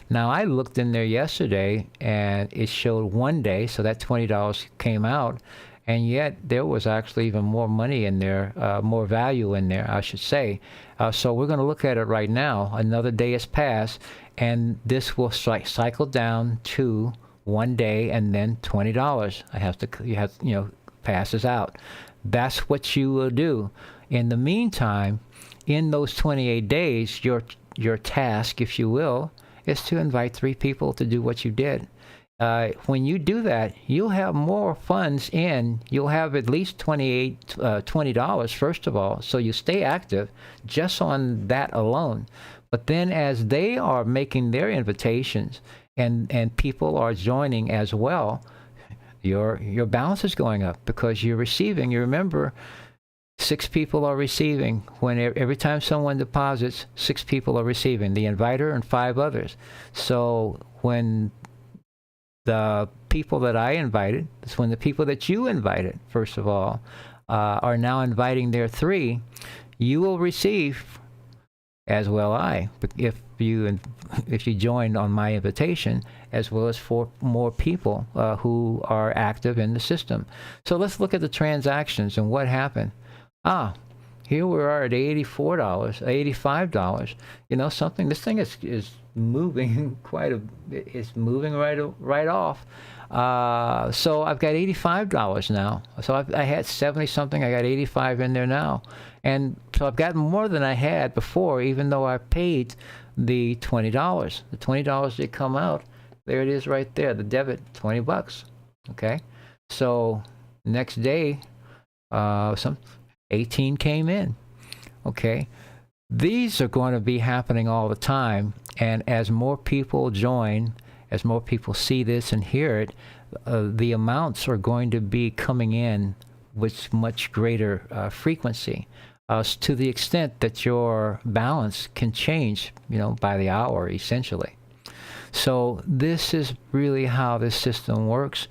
Now I looked in there yesterday and it showed 1 day, so that $20 came out, and yet there was actually even more money in there, more value in there, I should say. So we're going to look at it right now. Another day has passed, and this will cycle down to 1 day and then $20. You have passes out. That's what you will do. In the meantime, in those 28 days, your task, if you will, is to invite 3 people to do what you did. When you do that, you'll have more funds in. You'll have at least $20 first of all, so you stay active just on that alone. But then as they are making their invitations and people are joining as well, your balance is going up because you're receiving. You remember, 6 people are receiving. When every time someone deposits, 6 people are receiving, the inviter and 5 others. So when the people that I invited, it's when the people that you invited, first of all, are now inviting their 3, you will receive, as well if you join on my invitation, as well as 4 more people who are active in the system. So let's look at the transactions and what happened. Here we are at $84, $85. Something. This thing is moving it's moving right off. So I've got $85 now. So I had 70 something. I got 85 in there now, and so I've gotten more than I had before, even though I paid the $20. The $20 did come out. There it is right there. The debit, $20. Okay. So next day, 18 came in. Okay. These are going to be happening all the time. And as more people join, as more people see this and hear it, the amounts are going to be coming in with much greater frequency, to the extent that your balance can change, by the hour, essentially. So this is really how this system works.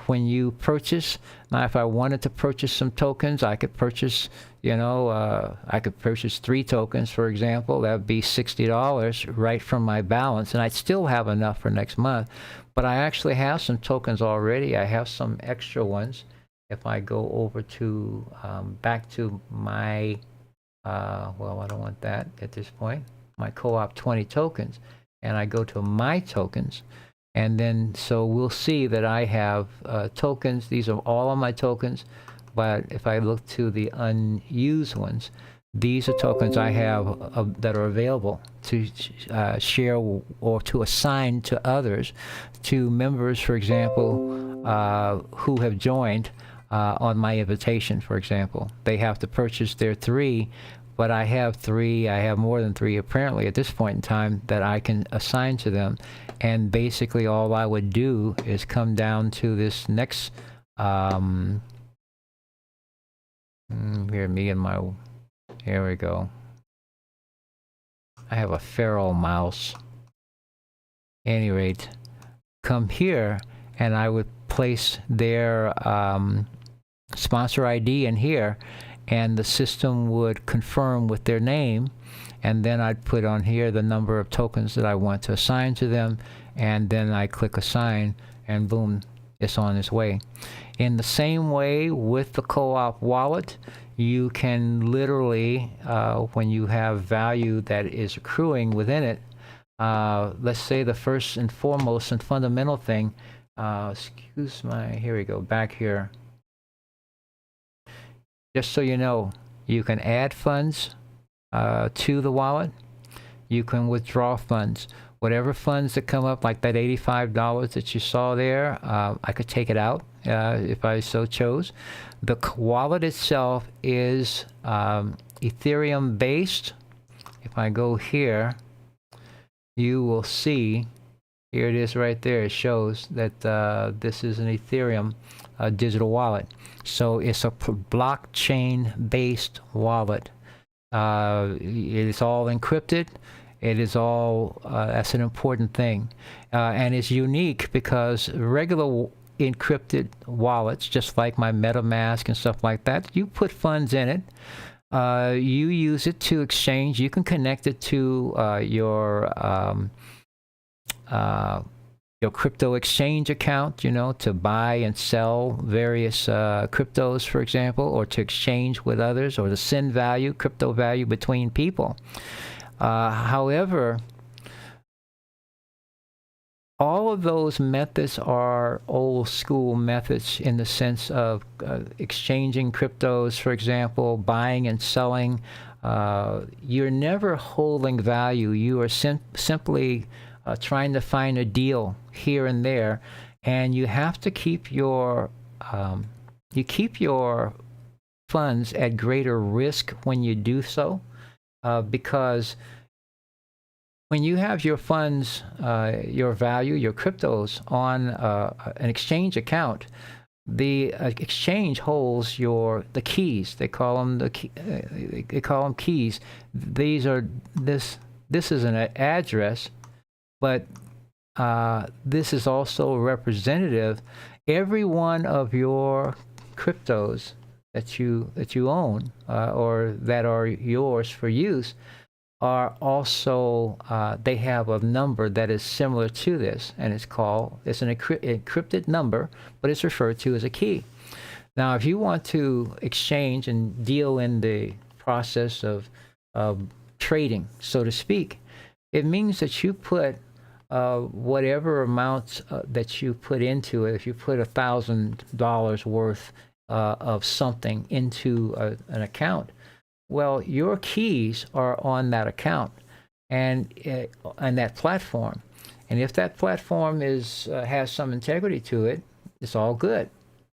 When you purchase, now if I wanted to purchase some tokens, I could purchase, I could purchase 3 tokens, for example. That would be $60 right from my balance, and I'd still have enough for next month. But I actually have some tokens already. I have some extra ones. If I go over to, back to my, well, I don't want that at this point, my co-op 20 tokens, and I go to my tokens, and then so we'll see that I have tokens. These are all of my tokens, but if I look to the unused ones, these are tokens I have that are available to share or to assign to others, to members, for example, who have joined on my invitation, for example. They have to purchase their 3, but I have 3, I have more than 3 apparently at this point in time that I can assign to them. And basically all I would do is come down to this next, here, here we go. I have a feral mouse. Any rate, come here and I would place their sponsor ID in here, and the system would confirm with their name, and then I'd put on here the number of tokens that I want to assign to them, and then I click assign, and boom, it's on its way. In the same way with the co-op wallet, you can literally, when you have value that is accruing within it, let's say the first and foremost and fundamental thing, here we go, back here. Just so you know, you can add funds to the wallet. You can withdraw funds. Whatever funds that come up, like that $85 that you saw there, I could take it out if I so chose. The wallet itself is Ethereum based. If I go here, you will see, here it is right there. It shows that this is an Ethereum digital wallet. So it's a blockchain-based wallet. It is all encrypted. It is all, that's an important thing. And it's unique because regular encrypted wallets, just like my MetaMask and stuff like that, you put funds in it. You use it to exchange. You can connect it to your crypto exchange account, to buy and sell various cryptos, for example, or to exchange with others, or to send value, crypto value between people. However, all of those methods are old school methods in the sense of exchanging cryptos, for example, buying and selling. You're never holding value. You are simply trying to find a deal here and there, and you have to keep your funds at greater risk when you do so, because when you have your funds, your value, your cryptos on an exchange account, the exchange holds the keys. They call them they call them keys. These are this is an address, but this is also representative. Every one of your cryptos that you own or that are yours for use are also, they have a number that is similar to this, and it's an encrypted number, but it's referred to as a key. Now, if you want to exchange and deal in the process of trading, so to speak, it means that you put whatever amounts that you put into it. If you put $1,000 worth of something into an account, well, your keys are on that account and that platform. And if that platform has some integrity to it, it's all good.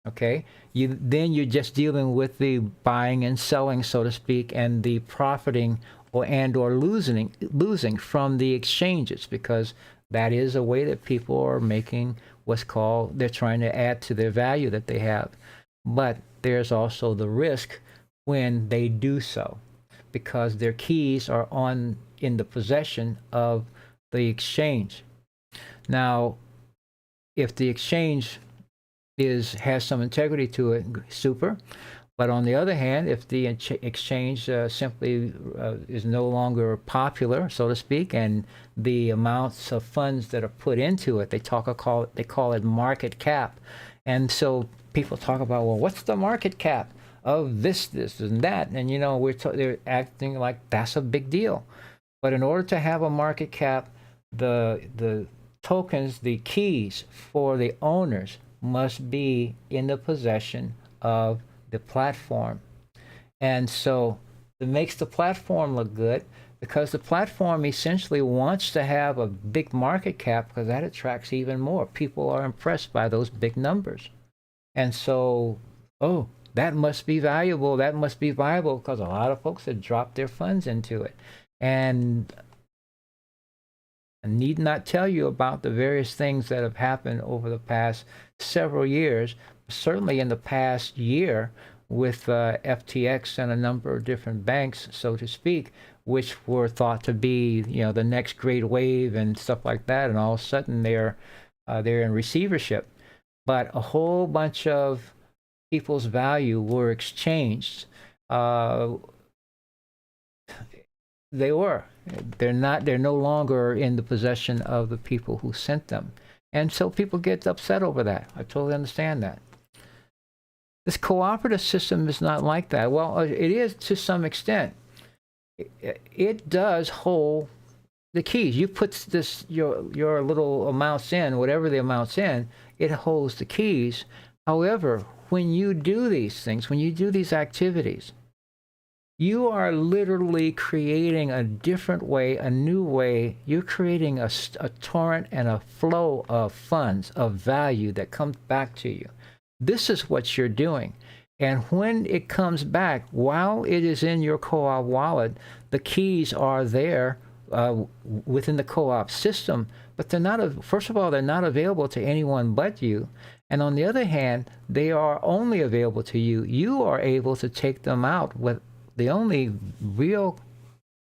Okay, then you're just dealing with the buying and selling, so to speak, and the profiting or losing from the exchanges, because that is a way that people are making what's called, they're trying to add to their value that they have. But there's also the risk when they do so, because their keys are in the possession of the exchange. Now, if the exchange has some integrity to it, super. But on the other hand, if the exchange simply is no longer popular, so to speak, and the amounts of funds that are put into it, they call it market cap, and so people talk about, well, what's the market cap of this, and that, and they're acting like that's a big deal. But in order to have a market cap, the tokens, the keys for the owners must be in the possession of the platform. And so it makes the platform look good, because the platform essentially wants to have a big market cap, because that attracts even more. People are impressed by those big numbers. And so, oh, that must be valuable, that must be viable, because a lot of folks have dropped their funds into it. And I need not tell you about the various things that have happened over the past several years, certainly in the past year, with FTX and a number of different banks, so to speak, which were thought to be, the next great wave and stuff like that, and all of a sudden they're in receivership. But a whole bunch of people's value were exchanged. They're no longer in the possession of the people who sent them. And so people get upset over that. I totally understand that. This cooperative system is not like that. Well, it is to some extent. It does hold the keys. You put your little amounts in, whatever the amounts in, it holds the keys. However, when you do these things, when you do these activities, you are literally creating a different way, a new way. You're creating a torrent and a flow of funds, of value that comes back to you. This is what you're doing. And when it comes back, while it is in your co-op wallet, the keys are there within the co-op system, but they're not, first of all, they're not available to anyone but you. And on the other hand, they are only available to you. You are able to take them out with the only real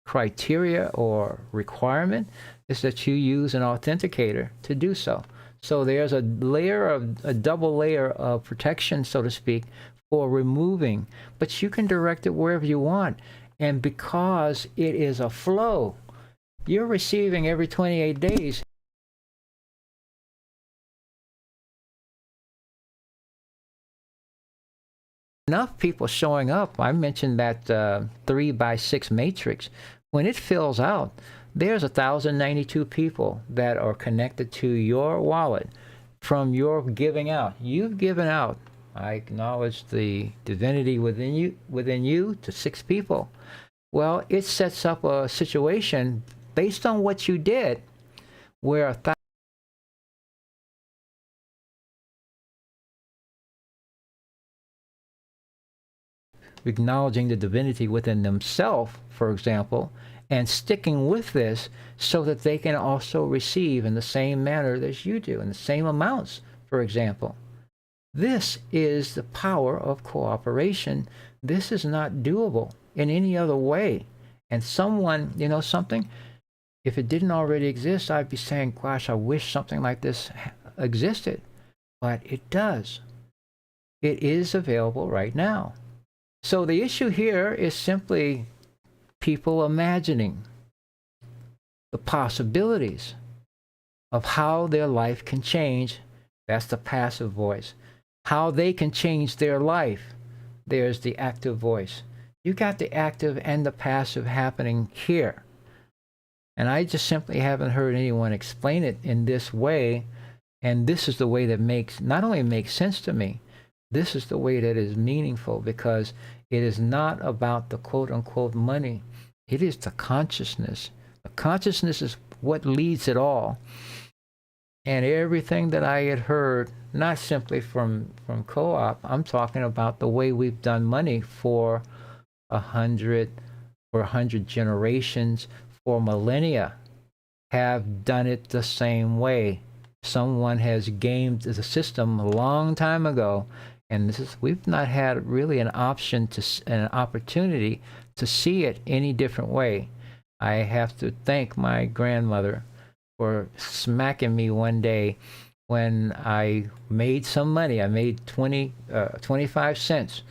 criteria or requirement is that you use an authenticator to do so. So there's a double layer of protection, so to speak, for removing, but you can direct it wherever you want. And because it is a flow, you're receiving every 28 days. Enough people showing up. I mentioned that 3x6 matrix. When it fills out, there's 1,092 people that are connected to your wallet from your giving out. You've given out, I acknowledge the divinity within you to 6 people. Well, it sets up a situation based on what you did, where acknowledging the divinity within themselves, for example, and sticking with this so that they can also receive in the same manner as you do, in the same amounts, for example. This is the power of cooperation. This is not doable in any other way. And someone, something, if it didn't already exist, I'd be saying, gosh, I wish something like this existed. But it does. It is available right now. So the issue here is simply people imagining the possibilities of how their life can change. That's the passive voice. How they can change their life. There's the active voice. You got the active and the passive happening here. And I just simply haven't heard anyone explain it in this way. And this is the way that not only makes sense to me, this is the way that is meaningful, because it is not about the quote-unquote money. It is the consciousness. The consciousness is what leads it all. And everything that I had heard, not simply from co-op, I'm talking about the way we've done money for 100 generations, for millennia, have done it the same way. Someone has gamed the system a long time ago, and we've not had really an opportunity to see it any different way. I have to thank my grandmother for smacking me one day when I made some money. I made 25 cents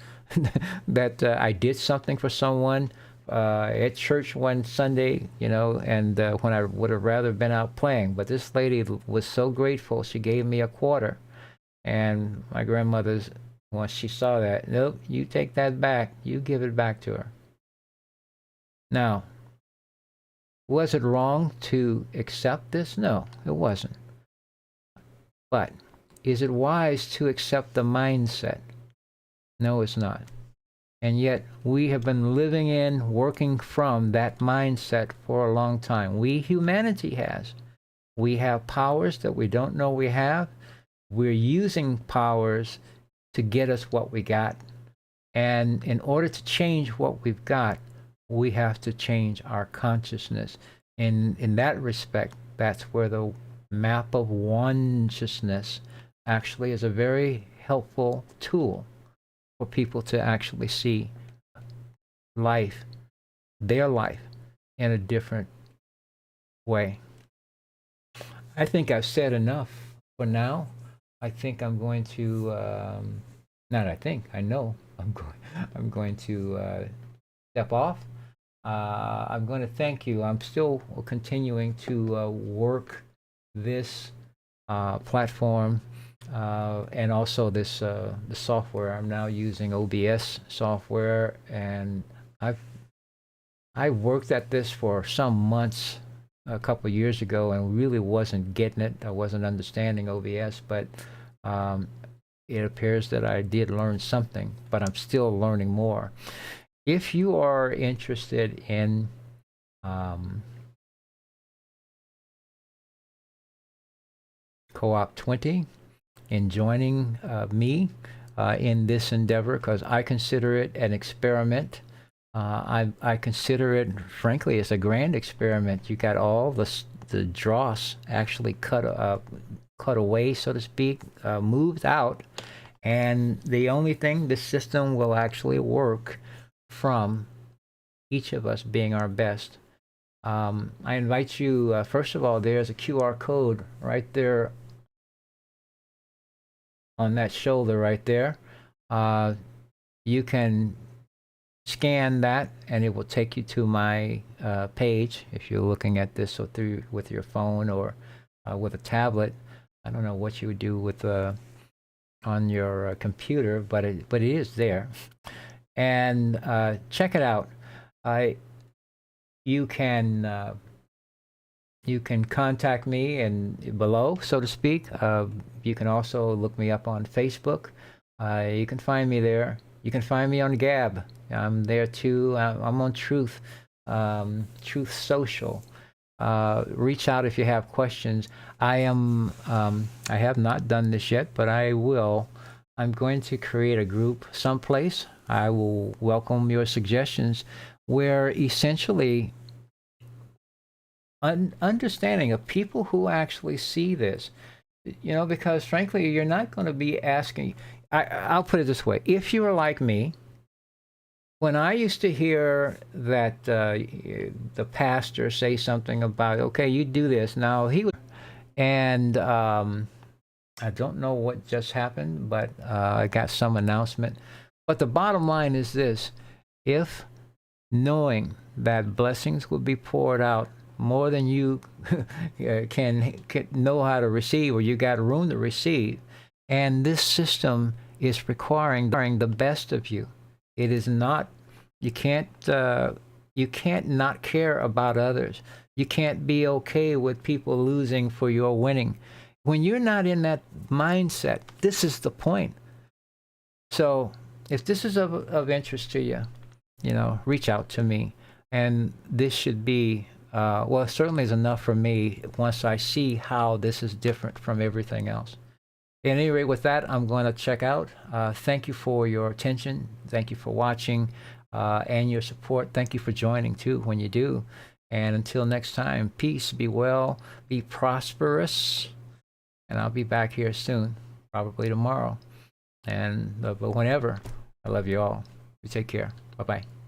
that I did something for someone at church one Sunday, and when I would have rather been out playing. But this lady was so grateful, she gave me a quarter. And my grandmother's, once she saw that, nope, you take that back, you give it back to her. Now, was it wrong to accept this? No, it wasn't. But is it wise to accept the mindset? No, it's not. And yet we have been living in, working from that mindset for a long time. Humanity has. We have powers that we don't know we have. We're using powers to get us what we got. And in order to change what we've got, we have to change our consciousness. In that respect, that's where the map of Onesciousness actually is a very helpful tool for people to actually see life, their life, in a different way. I think I've said enough for now. I think I'm going to, not I think, I know I'm going to step off. I'm going to thank you. I'm still continuing to work this platform and also the software. I'm now using OBS software, and I worked at this for some months a couple of years ago and really wasn't getting it. I wasn't understanding OBS, but it appears that I did learn something, but I'm still learning more. If you are interested in Co-op 20, in joining me in this endeavor, because I consider it an experiment. I consider it, frankly, as a grand experiment. You got all the dross actually cut away, so to speak, moved out, and the only thing, the system will actually work from each of us being our best. I invite you, first of all, there's a QR code right there on that shoulder right there. You can scan that and it will take you to my page if you're looking at this with your phone or with a tablet. I don't know what you would do with on your computer, but it is there. And check it out. You can contact me and below, so to speak. You can also look me up on Facebook. You can find me there. You can find me on Gab. I'm there too. I'm on Truth Social. Reach out if you have questions. I have not done this yet, but I will. I'm going to create a group someplace. I will welcome your suggestions, where essentially understanding of people who actually see this, because frankly, you're not going to be asking. I'll put it this way. If you were like me, when I used to hear that the pastor say something about, okay, you do this, now he would, and I don't know what just happened, but I got some announcement. But the bottom line is this: if knowing that blessings will be poured out more than you can know how to receive, or you got room to receive, and this system is requiring the best of you. It is not, you can't not care about others. You can't be okay with people losing for your winning. When you're not in that mindset, this is the point. So if this is of interest to you, reach out to me. And this should be well, it certainly is enough for me once I see how this is different from everything else. At any rate, with that, I'm going to check out. Thank you for your attention. Thank you for watching and your support. Thank you for joining, too, when you do. And until next time, peace, be well, be prosperous. And I'll be back here soon, probably tomorrow. But whenever, I love you all. You take care. Bye-bye.